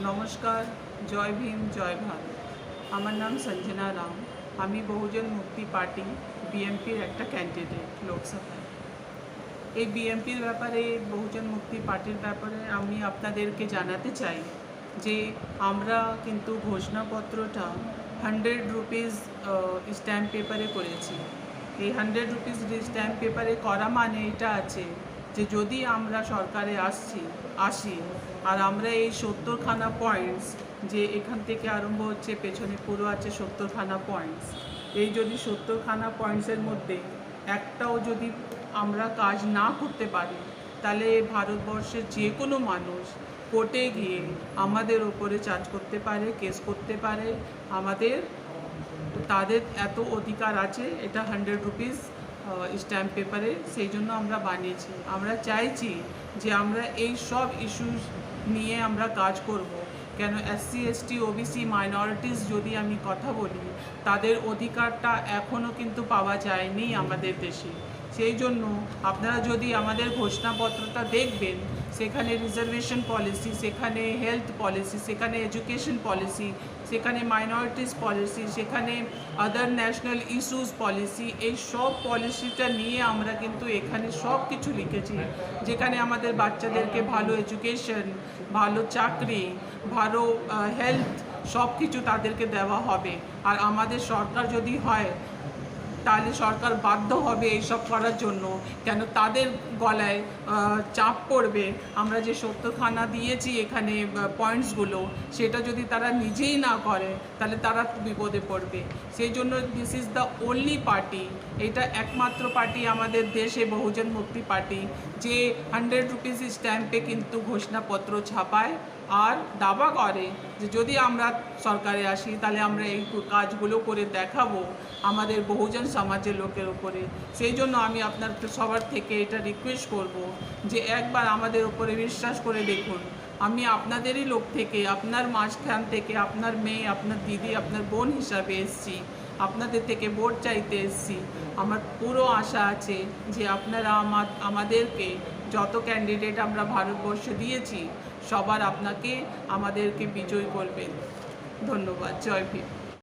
নমস্কার, জয় ভীম, জয় ভারত। আমার নাম সঞ্জনা রাম। আমি বহুজন মুক্তি পার্টি বিএমপির একটা ক্যান্ডিডেট লোকসভায়। এই বিএমপির ব্যাপারে, বহুজন মুক্তি পার্টির ব্যাপারে আমি আপনাদেরকে জানাতে চাই যে আমরা কিন্তু ঘোষণাপত্রটা 100 রুপিস স্ট্যাম্প পেপারে করেছি। এই 100 রুপিস স্ট্যাম্প পেপারে করা মানে এটা আছে যে যদি আমরা সরকারে আসি আর আমরা এই 70খানা পয়েন্টস, যে এখান থেকে আরম্ভ হচ্ছে পেছনে পুরো আছে 70খানা পয়েন্টস, এই যদি 70খানা পয়েন্টসের মধ্যে একটাও যদি আমরা কাজ না করতে পারি, তাহলে ভারতবর্ষের যে কোনো মানুষ কোর্টে গিয়ে আমাদের ওপরে চার্জ করতে পারে, কেস করতে পারে। তাদের এত অধিকার আছে এটা 100 রুপিস স্ট্যাম্প পেপারে, সেই জন্য আমরা বানিয়েছি। আমরা চাইছি যে আমরা এই সব ইস্যুস নিয়ে আমরা কাজ করব। কেন SC ST OBC মাইনরিটিস যদি আমি কথা বলি, তাদের অধিকারটা এখনও কিন্তু পাওয়া যায়নি আমাদের দেশে। সেই জন্য আপনারা যদি আমাদের ঘোষণাপত্রটা দেখবেন, সেখানে রিজার্ভেশন পলিসি, সেখানে হেলথ পলিসি, সেখানে এডুকেশন পলিসি, সেখানে মাইনরিটিস পলিসি, সেখানে আদার ন্যাশনাল ইস্যুস পলিসি, এই সব পলিসিটা নিয়ে আমরা কিন্তু এখানে সব কিছু লিখেছি। যেখানে আমাদের বাচ্চাদেরকে ভালো এডুকেশন, ভালো চাকরি, ভালো হেলথ, সব কিছু তাদেরকে দেওয়া হবে। আর আমাদের সরকার যদি হয়, তাহলে সরকার বাধ্য হবে এইসব করার জন্য। কেন তাদের গলায় চাপ পড়বে। আমরা যে 70খানা দিয়েছি এখানে পয়েন্টসগুলো, সেটা যদি তারা নিজেই না করে, তাহলে তারা বিপদে পড়বে। সেই জন্য this is the only party, এটা একমাত্র পার্টি আমাদের দেশে, বহুজন মুক্তি পার্টি, যে 100 রুপিস স্ট্যাম্পে কিন্তু ঘোষণাপত্র ছাপায় আর দাবা করে যে যদি আমরা সরকারে আসি তাহলে আমরা এই কাজগুলো করে দেখাবো আমাদের বহুজন সমাজের লোকের উপরে। সেই জন্য আমি আপনার সবার থেকে এটা রিকোয়েস্ট করব যে একবার আমাদের উপরে বিশ্বাস করে দেখুন। আমি আপনাদেরই লোক থেকে, আপনার মাঝখান থেকে, আপনার মেয়ে, আপনার দিদি, আপনার বোন হিসাবে এসেছি, আপনাদের থেকে ভোট চাইতে এসেছি। আমার পুরো আশা আছে যে আপনারা আমাদেরকে যত ক্যান্ডিডেট আমরা ভারতবর্ষে দিয়েছি, সবার আমাদেরকে বিজয়ী করবেন। ধন্যবাদ। জয় ভীম।